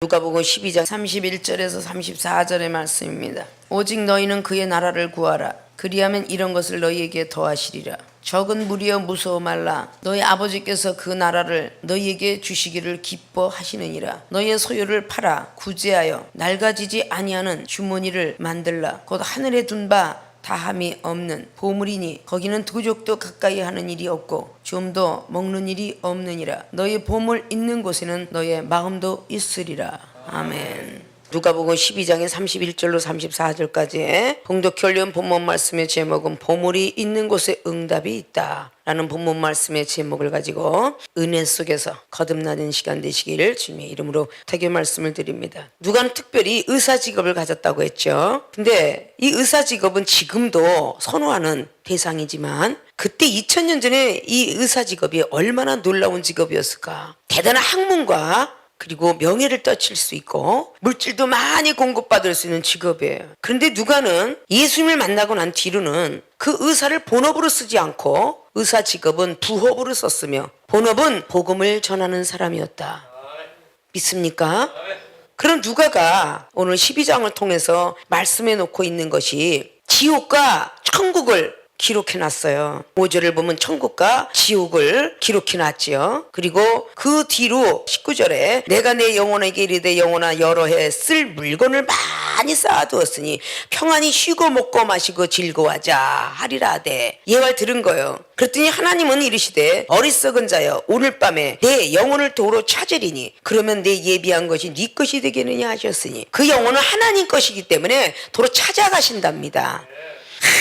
누가복음 12장 31절에서 34절의 말씀입니다. 오직 너희는 그의 나라를 구하라. 그리하면 이런 것을 너희에게 더하시리라. 적은 무리여 무서워 말라. 너희 아버지께서 그 나라를 너희에게 주시기를 기뻐하시느니라. 너희의 소유를 팔아 구제하여 낡아지지 아니하는 주머니를 만들라. 곧 하늘에 둔 바 다함이 없는 보물이니 거기는 도적도 가까이 하는 일이 없고 좀도 먹는 일이 없느니라. 너희 보물 있는 곳에는 너의 마음도 있으리라. 아멘. 누가복음 12장의 31절로 34절까지 봉독해 올린 본문 말씀의 제목은 보물이 있는 곳에 응답이 있다 라는 본문 말씀의 제목을 가지고 은혜 속에서 거듭나는 시간 되시기를 주님의 이름으로 태교 말씀을 드립니다. 누가는 특별히 의사 직업을 가졌다고 했죠. 근데 이 의사 직업은 지금도 선호하는 대상이지만 그때 2000년 전에 이 의사 직업이 얼마나 놀라운 직업이었을까. 대단한 학문과 그리고 명예를 떨칠 수 있고 물질도 많이 공급받을 수 있는 직업이에요. 그런데 누가는 예수님을 만나고 난 뒤로는 그 의사를 본업으로 쓰지 않고 의사 직업은 부업으로 썼으며 본업은 복음을 전하는 사람이었다. 믿습니까? 그럼 누가가 오늘 12장을 통해서 말씀해 놓고 있는 것이 지옥과 천국을 기록해놨어요. 5절을 보면 천국과 지옥을 기록해놨지요. 그리고 그 뒤로 19절에 내가 내 영혼에게 이르되 영혼아 여러 해 쓸 물건을 많이 쌓아두었으니 평안히 쉬고 먹고 마시고 즐거워하자 하리라 하되 이 말 들은 거예요. 그랬더니 하나님은 이르시되 어리석은 자여 오늘 밤에 내 영혼을 도로 찾으리니 그러면 내 예비한 것이 네 것이 되겠느냐 하셨으니 그 영혼은 하나님 것이기 때문에 도로 찾아가신답니다.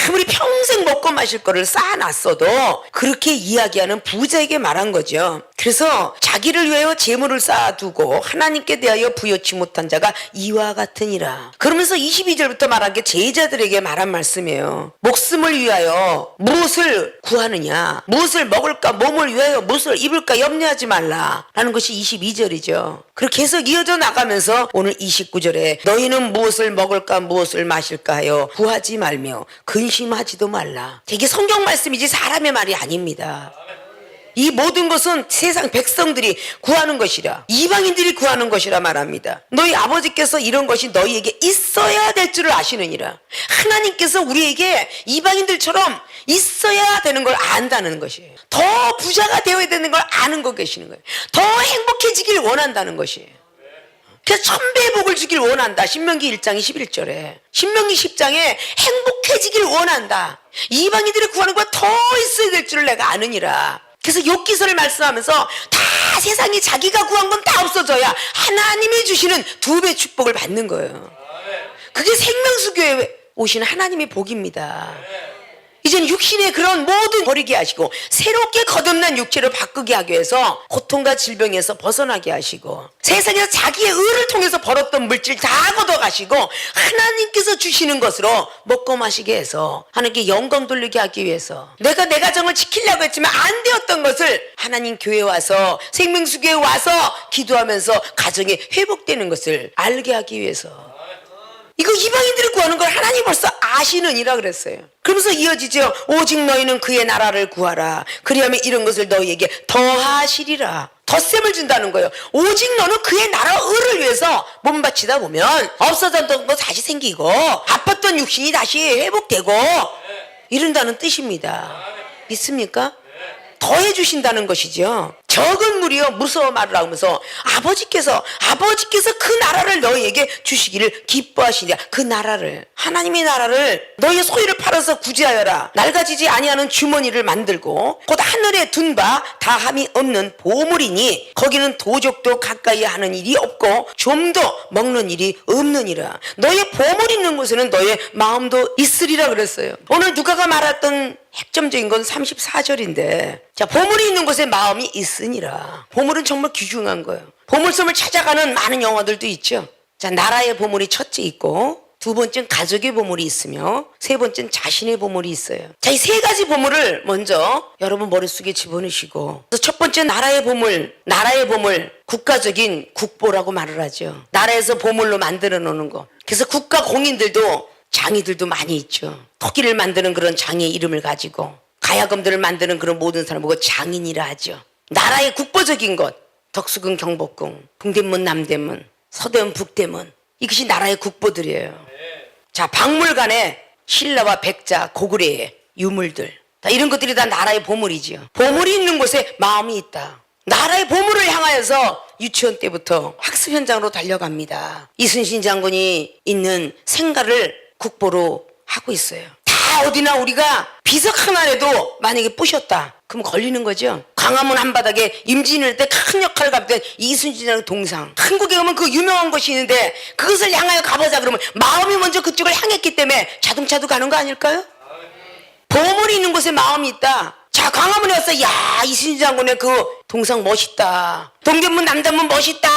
아무리 평생 먹고 마실 거를 쌓아놨어도 그렇게 이야기하는 부자에게 말한 거죠. 그래서 자기를 위하여 재물을 쌓아두고 하나님께 대하여 부여치 못한 자가 이와 같으니라. 그러면서 22절부터 말한 게 제자들에게 말한 말씀이에요. 목숨을 위하여 무엇을 구하느냐, 무엇을 먹을까, 몸을 위하여 무엇을 입을까 염려하지 말라 라는 것이 22절이죠. 그렇게 계속 이어져 나가면서 오늘 29절에 너희는 무엇을 먹을까 무엇을 마실까 하여 구하지 말며 근심하지도 말라. 이게 성경 말씀이지 사람의 말이 아닙니다. 이 모든 것은 세상 백성들이 구하는 것이라, 이방인들이 구하는 것이라 말합니다. 너희 아버지께서 이런 것이 너희에게 있어야 될 줄을 아시느니라. 하나님께서 우리에게 이방인들처럼 있어야 되는 걸 안다는 것이에요. 더 부자가 되어야 되는 걸 아는 거 계시는 거예요. 더 행복해지길 원한다는 것이에요. 그래서 천배의 복을 주길 원한다. 신명기 1장 21절에 신명기 10장에 행복해지길 원한다. 이방인들이 구하는 것보다 더 있어야 될 줄을 내가 아느니라. 그래서 욥기서를 말씀하면서 다 세상에 자기가 구한 건 다 없어져야 하나님이 주시는 2배 축복을 받는 거예요. 그게 생명수교에 오신 하나님의 복입니다. 이제는 육신의 그런 모든 버리게 하시고 새롭게 거듭난 육체를 바꾸게 하기 위해서 고통과 질병에서 벗어나게 하시고 세상에서 자기의 의를 통해서 벌었던 물질 다 걷어가시고 하나님께서 주시는 것으로 먹고 마시게 해서 하나님께 영광 돌리게 하기 위해서 내가 내 가정을 지키려고 했지만 안 되었던 것을 하나님 교회에 와서 생명수교에 와서 기도하면서 가정이 회복되는 것을 알게 하기 위해서 이거 이방인들이 구하는 걸 하나님 벌써 아시느니라 그랬어요. 그러면서 이어지죠. 오직 너희는 그의 나라를 구하라. 그리하면 이런 것을 너희에게 더하시리라. 덧셈을 준다는 거예요. 오직 너는 그의 나라 의를 위해서 몸 바치다 보면 없어졌던 거 다시 생기고 아팠던 육신이 다시 회복되고 이른다는 뜻입니다. 믿습니까? 더해 주신다는 것이죠. 적은 무리여 무서워 말을 하면서 아버지께서 그 나라를 너희에게 주시기를 기뻐하시냐. 그 나라를, 하나님의 나라를 너희의 소유를 팔아서 구제하여라. 낡아지지 아니하는 주머니를 만들고 곧 하늘에 둔 바 다함이 없는 보물이니 거기는 도적도 가까이 하는 일이 없고 좀도 먹는 일이 없느니라. 너희의 보물 있는 곳에는 너희의 마음도 있으리라 그랬어요. 오늘 누가가 말했던 핵심적인 건 34절인데 자, 보물이 있는 곳에 마음이 있으니라. 보물은 정말 귀중한 거예요. 보물섬을 찾아가는 많은 영화들도 있죠. 자, 나라의 보물이 첫째 있고 두 번째는 가족의 보물이 있으며 세 번째는 자신의 보물이 있어요. 자, 이 세 가지 보물을 먼저 여러분 머릿속에 집어넣으시고 첫 번째 나라의 보물, 국가적인 국보라고 말을 하죠. 나라에서 보물로 만들어 놓는 거. 그래서 국가 공인들도 장이들도 많이 있죠. 토끼를 만드는 그런 장의 이름을 가지고 가야금들을 만드는 그런 모든 사람 보고 장인이라 하죠. 나라의 국보적인 것, 덕수궁, 경복궁, 동대문, 남대문, 서대문, 북대문, 이것이 나라의 국보들이에요. 자, 박물관에 신라와 백자, 고구려의 유물들, 다 이런 것들이 다 나라의 보물이지요. 보물이 있는 곳에 마음이 있다. 나라의 보물을 향하여서 유치원 때부터 학습 현장으로 달려갑니다. 이순신 장군이 있는 생가를 국보로 하고 있어요. 다 어디나 우리가 비석 하나라도 만약에 부셨다, 그럼 걸리는 거죠. 광화문 한바닥에 임진일 때 큰 역할을 갖던 이순신이라는 동상, 한국에 가면 그 유명한 곳이 있는데 그것을 향하여 가보자 그러면 마음이 먼저 그쪽을 향했기 때문에 자동차도 가는 거 아닐까요? 보물이 있는 곳에 마음이 있다. 자, 광화문에 와서 야, 이순신 장군의 그 동상 멋있다, 동대문 남대문 멋있다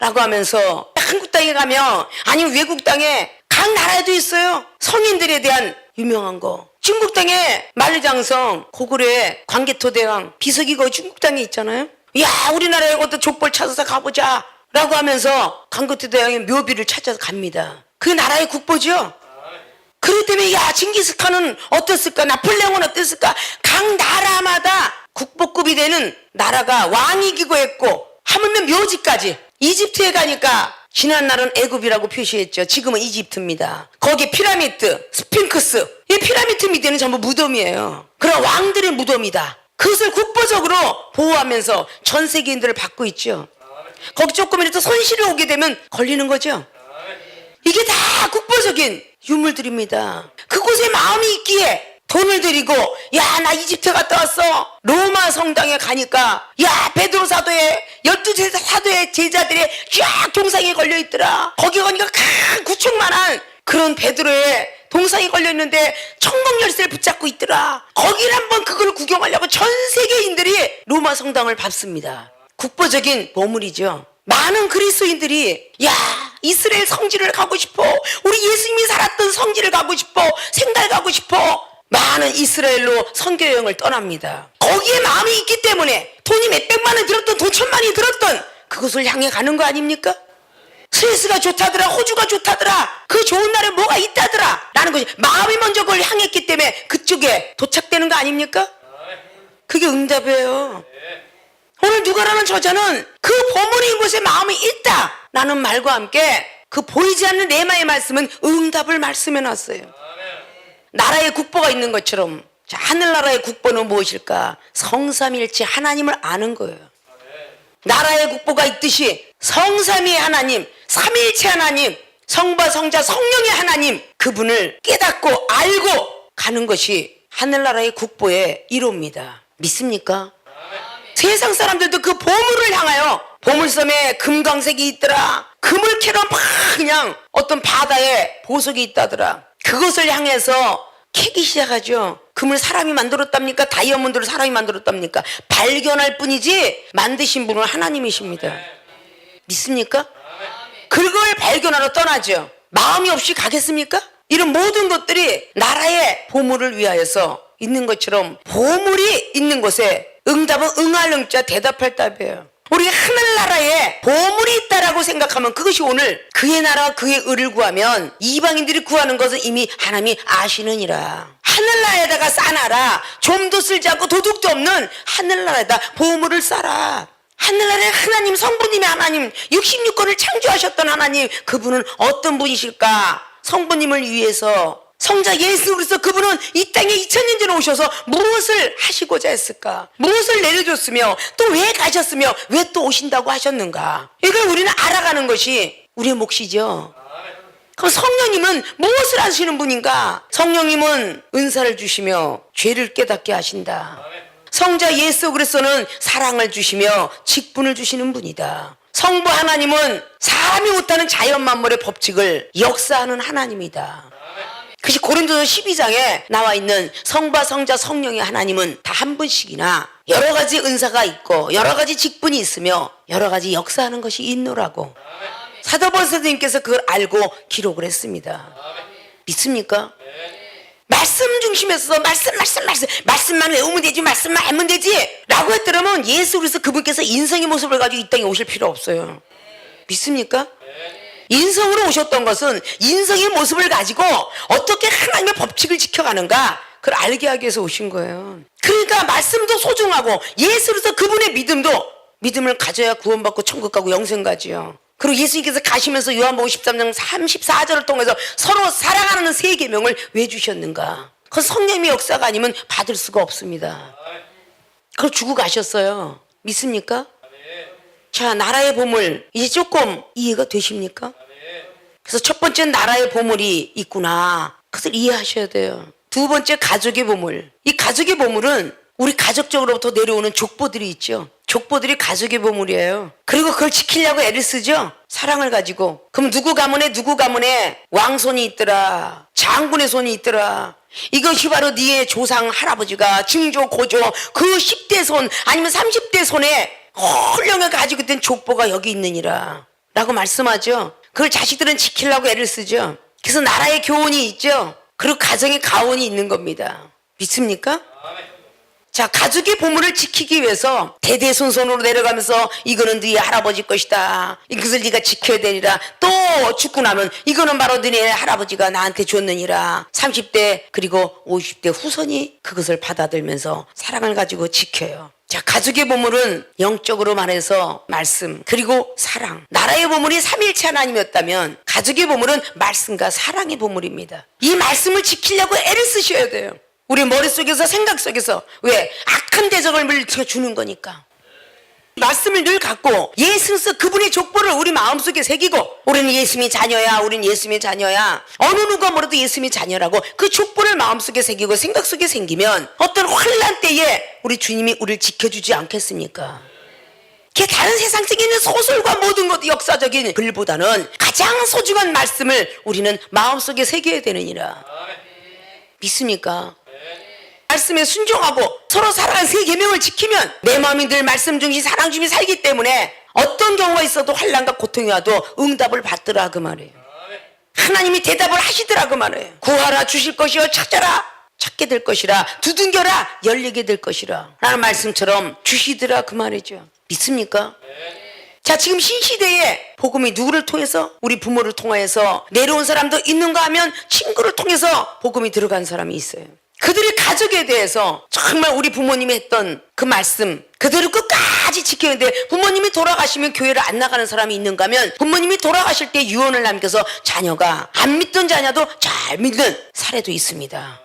라고 하면서 한국 땅에 가면, 아니면 외국 땅에 각 나라에도 있어요. 성인들에 대한 유명한 거. 중국 땅에 만리장성, 고구려의 광개토대왕 비석이 거기 중국 땅에 있잖아요. 야, 우리나라에 어떤 족벌 찾아서 가보자 라고 하면서 광개토대왕의 묘비를 찾아서 갑니다. 그 나라의 국보죠. 그렇기 때문에 야, 징기스칸은 어땠을까, 나폴레옹은 어땠을까, 각 나라마다 국보급이 되는 나라가 왕이기고 했고, 하물며 묘지까지. 이집트에 가니까 지난 날은 애굽이라고 표시했죠. 지금은 이집트입니다. 거기 피라미드, 스핑크스, 이 피라미드 밑에는 전부 무덤이에요. 그런 왕들의 무덤이다. 그것을 국보적으로 보호하면서 전 세계인들을 받고 있죠. 거기 조금이라도 손실이 오게 되면 걸리는 거죠. 이게 다 국보적인 유물들입니다. 그곳에 마음이 있기에 돈을 들이고, 야, 나 이집트 갔다 왔어. 로마 성당에 가니까 야, 베드로 사도의 12 사도의 제자들의 쫙 동상이 걸려있더라. 거기 가니까 큰 구축만한 그런 베드로의 동상이 걸려있는데 천국 열쇠를 붙잡고 있더라. 거기를 한번 그걸 구경하려고 전 세계인들이 로마 성당을 밟습니다. 국보적인 보물이죠. 많은 그리스도인들이 야, 이스라엘 성지를 가고 싶어, 우리 예수님이 살았던 성지를 가고 싶어, 생달 가고 싶어, 많은 이스라엘로 선교 여행을 떠납니다. 거기에 마음이 있기 때문에 돈이 몇백만 원 들었던, 돈 천만이 들었던 그것을 향해 가는 거 아닙니까? 스위스가 좋다더라, 호주가 좋다더라, 그 좋은 날에 뭐가 있다더라 라는 것이 마음이 먼저 그걸 향했기 때문에 그쪽에 도착되는 거 아닙니까? 그게 응답이에요. 오늘 누가라는 저자는 그 보물이 이곳에 마음이 있다 라는 말과 함께 그 보이지 않는 레마의 말씀은 응답을 말씀해 놨어요. 나라의 국보가 있는 것처럼, 자, 하늘나라의 국보는 무엇일까? 성삼일체 하나님을 아는 거예요. 나라의 국보가 있듯이 성삼위의 하나님, 삼일체 하나님, 성부, 성자, 성령의 하나님, 그분을 깨닫고 알고 가는 것이 하늘나라의 국보의 1호입니다. 믿습니까? 세상 사람들도 그 보물을 향하여, 보물섬에 금강색이 있더라, 금을 캐러 막 그냥 어떤 바다에 보석이 있다더라, 그것을 향해서 캐기 시작하죠. 금을 사람이 만들었답니까? 다이아몬드를 사람이 만들었답니까? 발견할 뿐이지 만드신 분은 하나님이십니다. 믿습니까? 그걸 발견하러 떠나죠. 마음이 없이 가겠습니까? 이런 모든 것들이 나라의 보물을 위하여서 있는 것처럼 보물이 있는 곳에 응답은 응할 응자, 대답할 답이에요. 우리가 하늘나라에 보물이 있다라고 생각하면 그것이 오늘 그의 나라 그의 의를 구하면 이방인들이 구하는 것은 이미 하나님이 아시느니라. 하늘나라에다가 싸놔라. 좀도 쓸지 않고 도둑도 없는 하늘나라에다 보물을 싸라. 하늘나라의 하나님, 성부님의 하나님, 66권을 창조하셨던 하나님, 그분은 어떤 분이실까? 성부님을 위해서 성자 예수 그리스도, 그분은 이 땅에 2000년 전에 오셔서 무엇을 하시고자 했을까? 무엇을 내려줬으며 또 왜 가셨으며 왜 또 오신다고 하셨는가? 이걸 우리는 알아가는 것이 우리의 몫이죠. 그럼 성령님은 무엇을 하시는 분인가? 성령님은 은사를 주시며 죄를 깨닫게 하신다. 성자 예수 그리스도는 사랑을 주시며 직분을 주시는 분이다. 성부 하나님은 사람이 못하는 자연 만물의 법칙을 역사하는 하나님이다. 그것이 고린도서 12장에 나와 있는 성부, 성자, 성령의 하나님은 다 한 분씩이나 여러 가지 은사가 있고 여러 가지 직분이 있으며 여러 가지 역사하는 것이 있노라고 사도 바울 선생님께서 그걸 알고 기록을 했습니다. 믿습니까? 말씀 중심에서 말씀만 외우면 되지, 말씀만 알면 되지 라고 했더라면 예수 그리스도 그분께서 인성의 모습을 가지고 이 땅에 오실 필요 없어요. 믿습니까? 인성으로 오셨던 것은 인성의 모습을 가지고 어떻게 하나님의 법칙을 지켜가는가, 그걸 알게 하기 위해서 오신 거예요. 그러니까 말씀도 소중하고 예수 그리스도 그분의 믿음도, 믿음을 가져야 구원받고 천국 가고 영생 가지요. 그리고 예수님께서 가시면서 요한복음 13장 34절을 통해서 서로 사랑하는 세 계명을 왜 주셨는가? 그건 성령의 역사가 아니면 받을 수가 없습니다. 그걸 주고 가셨어요. 믿습니까? 자, 나라의 보물 이제 조금 이해가 되십니까? 그래서 첫 번째 나라의 보물이 있구나. 그것을 이해하셔야 돼요. 두 번째 가족의 보물. 이 가족의 보물은 우리 가족적으로부터 내려오는 족보들이 있죠. 족보들이 가족의 보물이에요. 그리고 그걸 지키려고 애를 쓰죠. 사랑을 가지고. 그럼 누구 가문에 왕손이 있더라. 장군의 손이 있더라. 이것이 바로 네의 조상 할아버지가 증조 고조 그 10대 손 아니면 30대 손에 훌륭하게 가지고 있던 족보가 여기 있느니라 라고 말씀하죠. 그걸 자식들은 지키려고 애를 쓰죠. 그래서 나라의 교훈이 있죠. 그리고 가정의 가훈이 있는 겁니다. 믿습니까? 자, 가족의 보물을 지키기 위해서 대대손손으로 내려가면서 이거는 네 할아버지 것이다. 이것을 네가 지켜야 되리라. 또 죽고 나면 이거는 바로 너네 할아버지가 나한테 줬느니라. 30대 그리고 50대 후손이 그것을 받아들면서 사랑을 가지고 지켜요. 자, 가족의 보물은 영적으로 말해서 말씀 그리고 사랑. 나라의 보물이 삼일체 하나님이었다면 가족의 보물은 말씀과 사랑의 보물입니다. 이 말씀을 지키려고 애를 쓰셔야 돼요. 우리 머릿속에서 생각 속에서 왜? 악한 대적을 물리쳐 주는 거니까. 말씀을 늘 갖고 예수께서 그분의 족보를 우리 마음속에 새기고 우리는 예수님의 자녀야. 우리는 예수님의 자녀야. 어느 누가 뭐라도 예수님의 자녀라고 그 족보를 마음속에 새기고 생각 속에 생기면 어떤 환난 때에 우리 주님이 우리를 지켜주지 않겠습니까? 그 다른 세상적인 소설과 모든 것 역사적인 글보다는 가장 소중한 말씀을 우리는 마음속에 새겨야 되느니라. 믿습니까? 말씀에 순종하고 서로 사랑하는 세 계명을 지키면 내 마음이 늘 말씀 중심 사랑 중심이 살기 때문에 어떤 경우가 있어도 환난과 고통이 와도 응답을 받더라 그 말이에요. 하나님이 대답을 하시더라 그 말이에요. 구하라 주실 것이요 찾아라 찾게 될 것이라 두둥겨라 열리게 될 것이라 라는 말씀처럼 주시더라 그 말이죠. 믿습니까? 자, 지금 신시대에 복음이 누구를 통해서? 우리 부모를 통하여서 내려온 사람도 있는가 하면 친구를 통해서 복음이 들어간 사람이 있어요. 그들의 가족에 대해서 정말 우리 부모님이 했던 그 말씀 그대로 끝까지 지켜야 돼. 부모님이 돌아가시면 교회를 안 나가는 사람이 있는가 하면 부모님이 돌아가실 때 유언을 남겨서 자녀가 안 믿던 자녀도 잘 믿는 사례도 있습니다.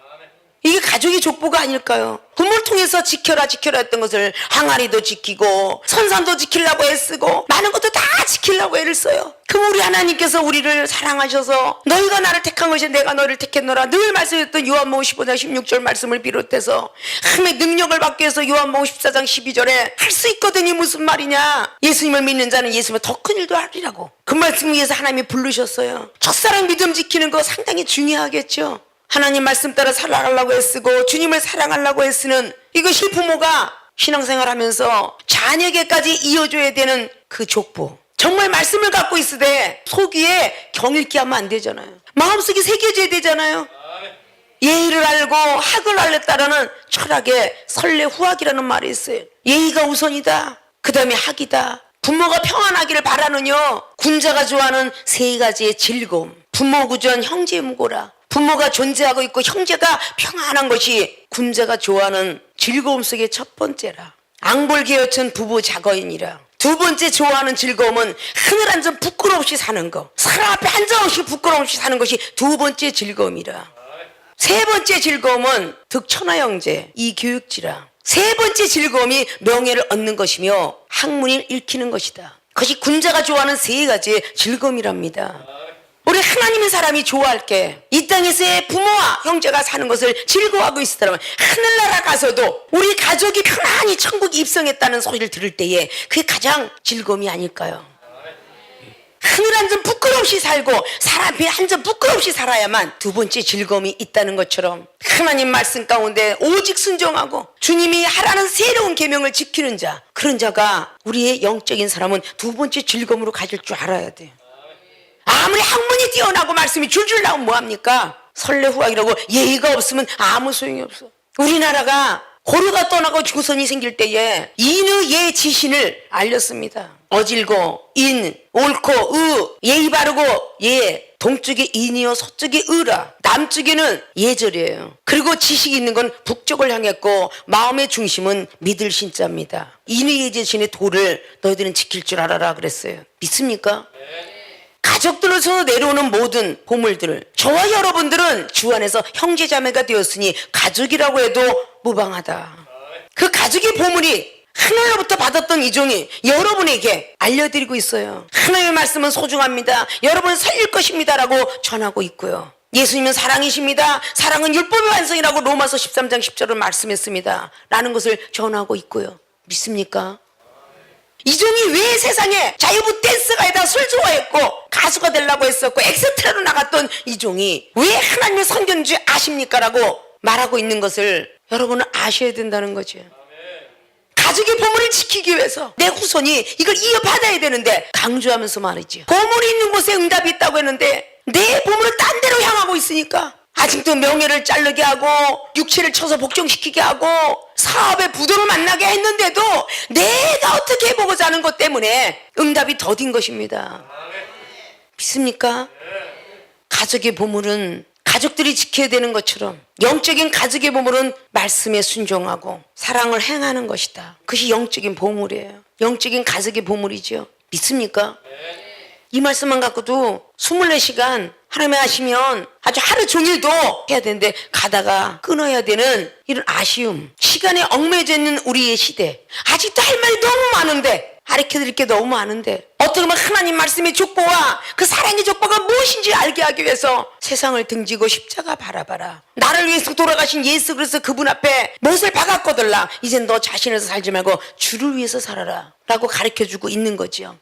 이게 가족의 족보가 아닐까요? 부모를 통해서 지켜라 했던 것을 항아리도 지키고 선산도 지키려고 애쓰고 많은 것도 다 지키려고 애를 써요. 그럼 우리 하나님께서 우리를 사랑하셔서 너희가 나를 택한 것이 내가 너를 택했노라 늘 말씀했던 요한복음 15장 16절 말씀을 비롯해서 하나님의 능력을 받기 위해서 요한복음 14장 12절에 할 수 있거든요. 무슨 말이냐? 예수님을 믿는 자는 예수님을 더 큰 일도 하리라고 그 말씀 위해서 하나님이 부르셨어요. 첫사랑 믿음 지키는 거 상당히 중요하겠죠. 하나님 말씀 따라 살아가려고 애쓰고 주님을 사랑하려고 애쓰는 이것이 부모가 신앙생활하면서 자녀에게까지 이어줘야 되는 그 족보. 정말 말씀을 갖고 있으되 속위에 경읽기 하면 안 되잖아요. 마음속에 새겨져야 되잖아요. 예의를 알고 학을 알렸다라는 철학에 설레후학이라는 말이 있어요. 예의가 우선이다. 그 다음에 학이다. 부모가 평안하기를 바라느뇨. 군자가 좋아하는 세 가지의 즐거움. 부모 구전 형제 무고라. 부모가 존재하고 있고 형제가 평안한 것이 군자가 좋아하는 즐거움 속의 첫 번째라. 앙골게 여친 부부 자거인이라. 두 번째 좋아하는 즐거움은 하늘 한 점 부끄럼 없이 사는 거. 사람 앞에 한 점 없이 부끄럼 없이 사는 것이 두 번째 즐거움이라. 세 번째 즐거움은 득천하형제 이 교육지라. 세 번째 즐거움이 명예를 얻는 것이며 학문을 읽히는 것이다. 그것이 군자가 좋아하는 세 가지의 즐거움이랍니다. 우리 하나님의 사람이 좋아할 게 이 땅에서의 부모와 형제가 사는 것을 즐거워하고 있었다면 하늘나라 가서도 우리 가족이 편안히 천국에 입성했다는 소리를 들을 때에 그게 가장 즐거움이 아닐까요? 하늘 한 점 부끄럼 없이 살고 사람 앞에 한 점 부끄럼 없이 살아야만 두 번째 즐거움이 있다는 것처럼 하나님 말씀 가운데 오직 순종하고 주님이 하라는 새로운 계명을 지키는 자 그런 자가 우리의 영적인 사람은 두 번째 즐거움으로 가질 줄 알아야 돼요. 아무리 학문이 뛰어나고 말씀이 줄줄 나오면 뭐합니까? 설레후학이라고 예의가 없으면 아무 소용이 없어. 우리나라가 고려가 떠나고 조선이 생길 때에 인의 지신을 알렸습니다. 어질고 인, 옳고 의, 예의 바르고 예, 동쪽에 인이요 서쪽에 의라. 남쪽에는 예절이에요. 그리고 지식이 있는 건 북쪽을 향했고 마음의 중심은 믿을 신자입니다. 인의 예제신의 도를 너희들은 지킬 줄 알아라 그랬어요. 믿습니까? 가족들로서 내려오는 모든 보물들을, 저와 여러분들은 주 안에서 형제자매가 되었으니 가족이라고 해도 무방하다. 그 가족의 보물이 하나님으로부터 받았던 이 종이 여러분에게 알려드리고 있어요. 하나님의 말씀은 소중합니다. 여러분을 살릴 것입니다 라고 전하고 있고요. 예수님은 사랑이십니다. 사랑은 율법의 완성이라고 로마서 13장 10절을 말씀했습니다 라는 것을 전하고 있고요. 믿습니까? 이 종이 왜 세상에 자유부 댄스가에다 술 좋아했고 가수가 되려고 했었고 엑스트라로 나갔던 이 종이 왜 하나님의 선견지 아십니까? 라고 말하고 있는 것을 여러분은 아셔야 된다는 거죠. 가족의 보물을 지키기 위해서 내 후손이 이걸 이어받아야 되는데 강조하면서 말이죠. 보물이 있는 곳에 응답이 있다고 했는데 내 보물을 딴 데로 향하고 있으니까 아직도 명예를 자르게 하고 육체를 쳐서 복종시키게 하고 사업의 부도를 만나게 했는데도 내가 어떻게 해보고자 하는 것 때문에 응답이 더딘 것입니다. 믿습니까? 가족의 보물은 가족들이 지켜야 되는 것처럼 영적인 가족의 보물은 말씀에 순종하고 사랑을 행하는 것이다. 그것이 영적인 보물이에요. 영적인 가족의 보물이죠. 믿습니까? 이 말씀만 갖고도 24시간 하나님이 하시면 아주 하루 종일도 해야 되는데 가다가 끊어야 되는 이런 아쉬움, 시간에 얽매여져 있는 우리의 시대, 아직도 할 말이 너무 많은데, 가르쳐드릴 게 너무 많은데 어떻게 보면 하나님 말씀의 족보와 그 사랑의 족보가 무엇인지 알게 하기 위해서 세상을 등지고 십자가 바라봐라, 나를 위해서 돌아가신 예수 그리스도 그분 앞에 못을 박았거들라, 이젠 너 자신에서 살지 말고 주를 위해서 살아라 라고 가르쳐주고 있는 거지요.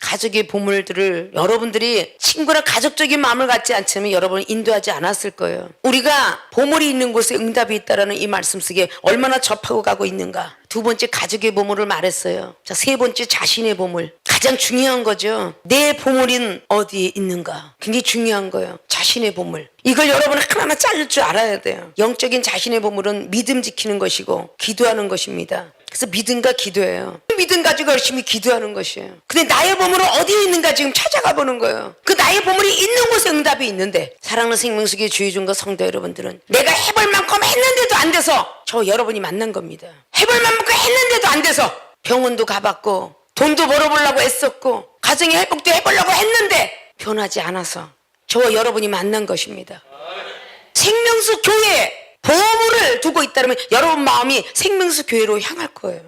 가족의 보물들을 여러분들이 친구나 가족적인 마음을 갖지 않자면 여러분을 인도하지 않았을 거예요. 우리가 보물이 있는 곳에 응답이 있다라는 이 말씀 속에 얼마나 접하고 가고 있는가. 두 번째 가족의 보물을 말했어요. 자, 세 번째 자신의 보물. 가장 중요한 거죠. 내 보물은 어디에 있는가. 굉장히 중요한 거예요. 자신의 보물. 이걸 여러분은 하나하나 자를 줄 알아야 돼요. 영적인 자신의 보물은 믿음 지키는 것이고 기도하는 것입니다. 그래서 믿음과 기도예요. 믿음 가지고 열심히 기도하는 것이에요. 근데 나의 보물은 어디에 있는가 지금 찾아가 보는 거예요. 그 나의 보물이 있는 곳에 응답이 있는데, 사랑하는 생명수의 주의종과 성도 여러분들은 내가 해볼 만큼 했는데도 안 돼서 저 여러분이 만난 겁니다. 해볼 만큼 했는데도 안 돼서 병원도 가봤고 돈도 벌어보려고 애썼고 가정의 회복도 해보려고 했는데 변하지 않아서 저와 여러분이 만난 것입니다. 생명수 교회에 보물을 두고 있다면 여러분 마음이 생명수 교회로 향할 거예요.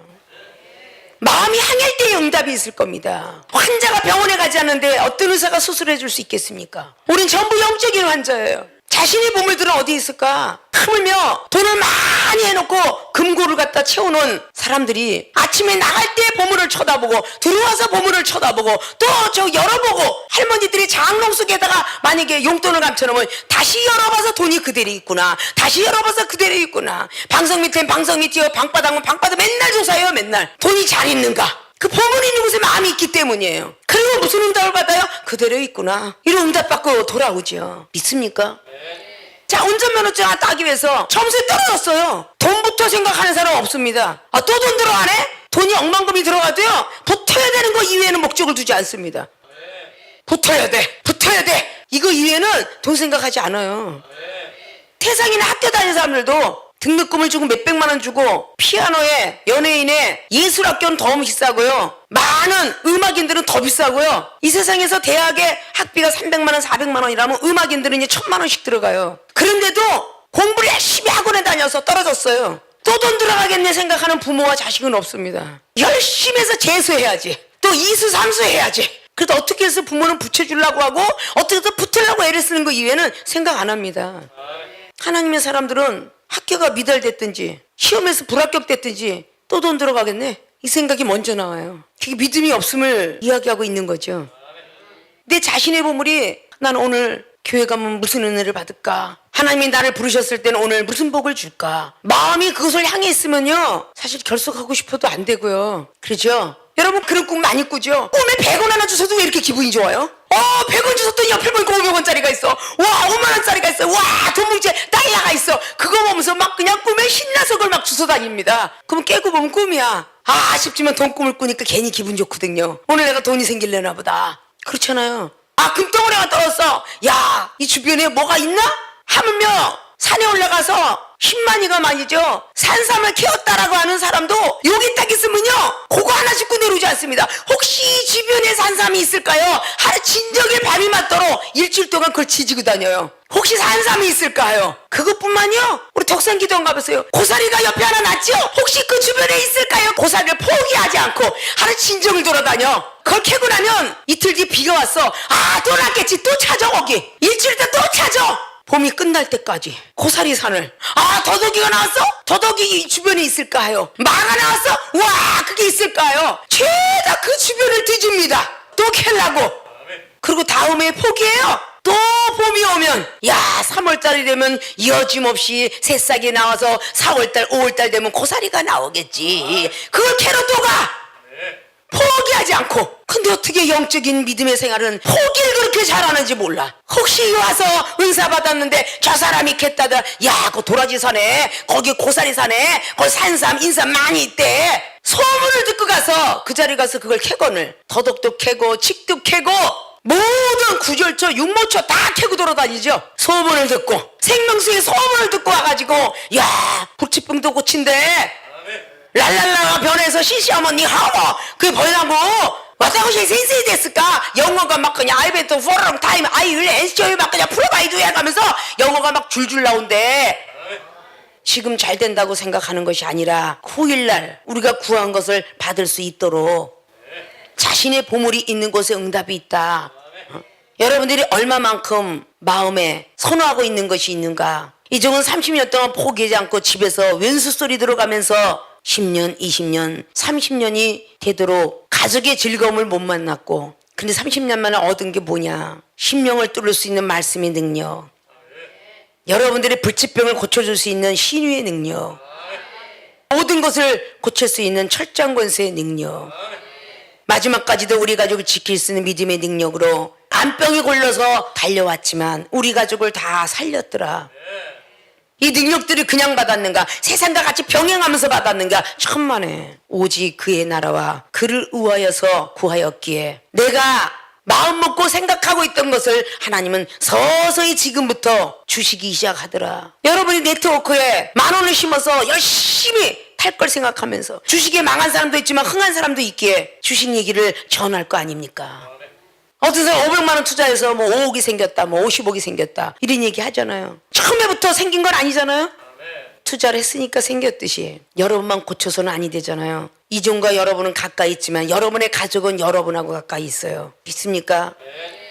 마음이 향할 때에 응답이 있을 겁니다. 환자가 병원에 가지 않는데 어떤 의사가 수술해 줄 수 있겠습니까? 우린 전부 영적인 환자예요. 자신의 보물들은 어디 있을까? 하물며 돈을 많이 해놓고 금고를 갖다 채워놓은 사람들이 아침에 나갈 때 보물을 쳐다보고 들어와서 보물을 쳐다보고 또 저 열어보고, 할머니들이 장롱 속에다가 만약에 용돈을 감춰놓으면 다시 열어봐서 돈이 그대로 있구나, 다시 열어봐서 그대로 있구나, 방석 밑엔 방석 밑이요, 방바닥은 방바닥, 맨날 조사해요. 맨날 돈이 잘 있는가, 그 보물이 있는 곳에 마음이 있기 때문이에요. 그리고 무슨 응답을 받아요? 그대로 있구나, 이런 응답 받고 돌아오죠. 믿습니까? 자, 운전면허증 하나 따기 위해서 점수에 떨어졌어요. 돈부터 생각하는 사람 없습니다. 아, 또 돈 들어가네? 돈이 억만금이 들어가도요, 붙어야 되는 거 이외에는 목적을 두지 않습니다. 붙어야 돼, 붙어야 돼, 이거 이외에는 돈 생각하지 않아요. 세상이나 학교 다니는 사람들도 등록금을 주고 몇백만 원 주고 피아노에 연예인에 예술학교는 더 비싸고요, 많은 음악인들은 더 비싸고요. 이 세상에서 대학에 학비가 300만 원 400만 원이라면 음악인들은 이제 1000만 원씩 들어가요. 그런데도 공부를 열심히 학원에 다녀서 떨어졌어요. 또 돈 들어가겠네 생각하는 부모와 자식은 없습니다. 열심히 해서 재수해야지, 또 이수 삼수 해야지. 그래도 어떻게 해서 부모는 붙여주려고 하고 어떻게 해서 붙으려고 애를 쓰는 거 이외에는 생각 안 합니다. 하나님의 사람들은 학교가 미달됐든지 시험에서 불합격됐든지 또 돈 들어가겠네, 이 생각이 먼저 나와요. 그게 믿음이 없음을 이야기하고 있는 거죠. 내 자신의 보물이, 난 오늘 교회 가면 무슨 은혜를 받을까, 하나님이 나를 부르셨을 때는 오늘 무슨 복을 줄까, 마음이 그것을 향해 있으면요 사실 결석하고 싶어도 안 되고요. 그렇죠? 여러분 그런 꿈 많이 꾸죠? 꿈에 100원 하나 주셔도 왜 이렇게 기분이 좋아요? 100원 주셨더니 옆에 보니까 500원짜리가 있어. 와, 5만 원짜리가 있어. 와, 돈 뭉치에 다이아가 있어. 그거 보면서 막 그냥 꿈에 신나서 그걸 막 주워 다닙니다. 그럼 깨고 보면 꿈이야. 아, 아쉽지만 돈 꿈을 꾸니까 괜히 기분 좋거든요. 오늘 내가 돈이 생길려나 보다. 그렇잖아요. 아, 금덩어리가 떨어졌어. 야, 이 주변에 뭐가 있나? 하물며 산에 올라가서 흰마니가 말이죠, 산삼을 키웠다라고 하는 사람도 여기 딱 있으면요 그거 하나 짚고 내려오지 않습니다. 혹시 주변에 산삼이 있을까요? 하루 진정일 밤이 맞도록 일주일 동안 그걸 지지고 다녀요. 혹시 산삼이 있을까요? 그것뿐만요, 우리 덕산기도원 가보세요. 고사리가 옆에 하나 났죠? 혹시 그 주변에 있을까요? 고사리를 포기하지 않고 하루 진정을 돌아다녀. 그걸 캐고 나면 이틀 뒤에 비가 왔어. 아, 또 났겠지. 또 찾아. 거기 일주일 때 또 찾아. 봄이 끝날 때까지 고사리 산을. 아, 더덕이가 나왔어? 더덕이 이 주변에 있을까요? 마가 나왔어? 와, 그게 있을까요? 죄다 그 주변을 뒤집니다. 또 캘라고. 그리고 다음에 포기해요. 또 봄이 오면, 야, 3월달이 되면 여짐없이 새싹이 나와서 4월달 5월달 되면 고사리가 나오겠지. 그걸 캐러 또 가. 포기하지 않고. 근데 어떻게 영적인 믿음의 생활은 포기를 그렇게 잘하는지 몰라. 혹시 와서 은사 받았는데 저 사람이 캤다가, 야, 그 도라지산에 거기 고사리산에 거기 산삼 인삼 많이 있대. 소문을 듣고 가서 그 자리 가서 그걸 캐거늘 더덕도 캐고 칡도 캐고 모든 구절초 육모초 다 캐고 돌아다니죠. 소문을 듣고 생명수의 소문을 듣고 와가지고, 야, 불치병도 고친대. 랄랄라가 변해서 시시하면 니하고 그게 변하고 와타고시 센세이 됐을까? 영어가 막 그냥 아이벤트 포럼 타임 아이를 엔시오이 막 그냥 프로바이드 해가면서 영어가 막 줄줄 나온대. 지금 잘 된다고 생각하는 것이 아니라 후일날 우리가 구한 것을 받을 수 있도록 자신의 보물이 있는 곳에 응답이 있다. 여러분들이 얼마만큼 마음에 선호하고 있는 것이 있는가? 이종은 30년 동안 포기하지 않고 집에서 왼수 소리 들어가면서 10년, 20년, 30년이 되도록 가족의 즐거움을 못 만났고, 근데 30년 만에 얻은 게 뭐냐? 심령을 뚫을 수 있는 말씀의 능력, 여러분들의 불치병을 고쳐줄 수 있는 신유의 능력, 모든 것을 고칠 수 있는 철장 권세의 능력, 마지막까지도 우리 가족을 지킬 수 있는 믿음의 능력으로 암병이 걸려서 달려왔지만 우리 가족을 다 살렸더라. 이 능력들이 그냥 받았는가? 세상과 같이 병행하면서 받았는가? 천만에. 오직 그의 나라와 그를 의하여서 구하였기에 내가 마음 먹고 생각하고 있던 것을 하나님은 서서히 지금부터 주시기 시작하더라. 여러분이 네트워크에 10,000원을 심어서 열심히 탈 걸 생각하면서 주식에 망한 사람도 있지만 흥한 사람도 있기에 주식 얘기를 전할 거 아닙니까? 어떤 사람 500만 원 투자해서 뭐 5억이 생겼다, 뭐 50억이 생겼다, 이런 얘기 하잖아요. 처음에부터 생긴 건 아니잖아요. 투자를 했으니까 생겼듯이 여러분만 고쳐서는 아니 되잖아요. 이종과 여러분은 가까이 있지만 여러분의 가족은 여러분하고 가까이 있어요. 믿습니까?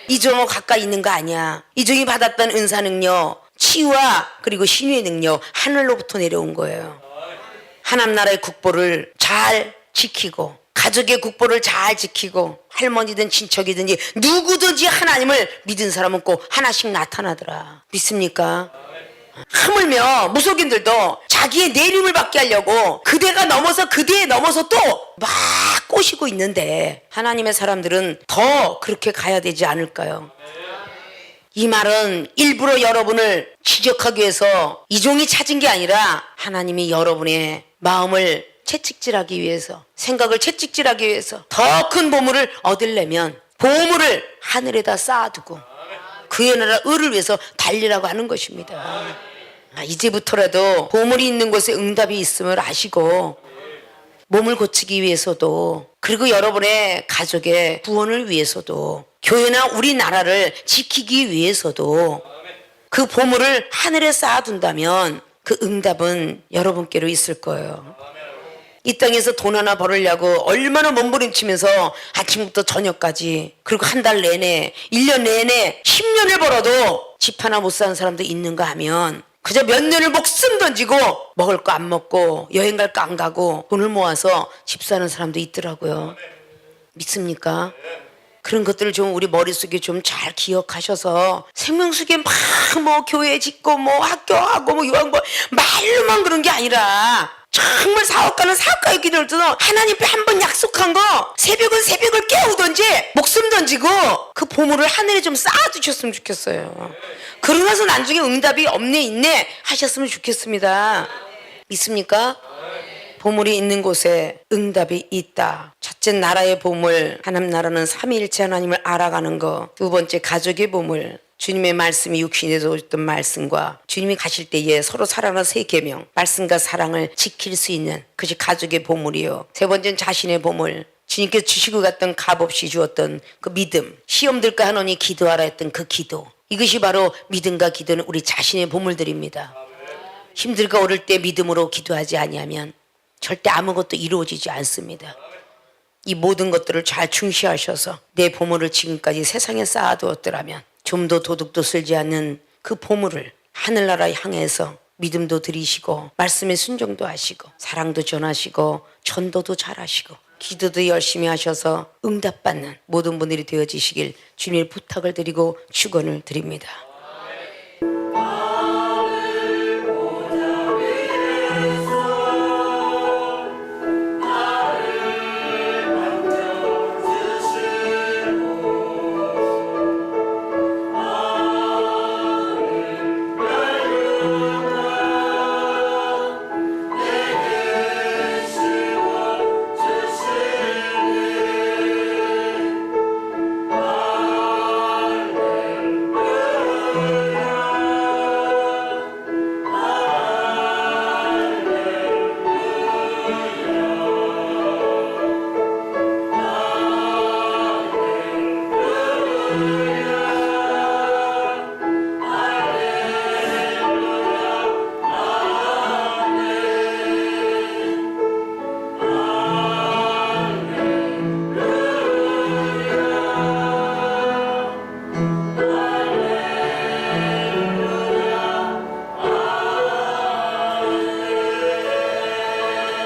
이종하고 가까이 있는 거 아니야. 이종이 받았던 은사 능력, 치유와 그리고 신유의 능력, 하늘로부터 내려온 거예요. 하나님 나라의 국보를 잘 지키고 가족의 국보를 잘 지키고 할머니든 친척이든지 누구든지 하나님을 믿은 사람은 꼭 하나씩 나타나더라. 믿습니까? 하물며 무속인들도 자기의 내림을 받게 하려고 그대가 넘어서 그대에 넘어서 또 막 꼬시고 있는데 하나님의 사람들은 더 그렇게 가야 되지 않을까요? 이 말은 일부러 여러분을 지적하기 위해서 이종이 찾은 게 아니라 하나님이 여러분의 마음을 채찍질하기 위해서, 생각을 채찍질하기 위해서 더 큰 보물을 얻으려면 보물을 하늘에다 쌓아두고 그의 나라 의를 위해서 달리라고 하는 것입니다. 이제부터라도 보물이 있는 곳에 응답이 있음을 아시고 몸을 고치기 위해서도, 그리고 여러분의 가족의 구원을 위해서도, 교회나 우리나라를 지키기 위해서도 그 보물을 하늘에 쌓아둔다면 그 응답은 여러분께로 있을 거예요. 이 땅에서 돈 하나 벌으려고 얼마나 몸부림치면서 아침부터 저녁까지, 그리고 한 달 내내, 1년 내내 10년을 벌어도 집 하나 못 사는 사람도 있는가 하면 그저 몇 년을 목숨 던지고 먹을 거 안 먹고 여행 갈 거 안 가고 돈을 모아서 집 사는 사람도 있더라고요. 믿습니까? 그런 것들을 좀 우리 머릿속에 좀 잘 기억하셔서 생명수계 막 뭐 교회 짓고 뭐 학교하고 뭐 이런 거 말로만 그런 게 아니라 정말 사업가는 사업가의 기도를 들어 하나님께 한번 약속한 거 새벽은 새벽을 깨우던지 목숨 던지고 그 보물을 하늘에 좀 쌓아두셨으면 좋겠어요. 그러고 나서 나중에 응답이 없네 있네 하셨으면 좋겠습니다. 있습니까? 보물이 있는 곳에 응답이 있다. 첫째, 나라의 보물. 하나님 나라는 삼위일체 하나님을 알아가는 거. 두 번째, 가족의 보물. 주님의 말씀이 육신에 오셨던 말씀과 주님이 가실 때에 서로 사랑하는 세 계명, 말씀과 사랑을 지킬 수 있는 그것이 가족의 보물이요. 세 번째는 자신의 보물. 주님께서 주시고 갔던 값없이 주었던 그 믿음, 시험들과 하노니 기도하라 했던 그 기도. 이것이 바로 믿음과 기도는 우리 자신의 보물들입니다. 힘들고 어릴 때 믿음으로 기도하지 아니하면 절대 아무것도 이루어지지 않습니다. 이 모든 것들을 잘 중시하셔서 내 보물을 지금까지 세상에 쌓아두었더라면 좀 더 도둑도 쓸지 않는 그 보물을 하늘나라에 향해서 믿음도 드리시고 말씀에 순종도 하시고 사랑도 전하시고 전도도 잘하시고 기도도 열심히 하셔서 응답받는 모든 분들이 되어지시길 주님의 부탁을 드리고 축원을 드립니다.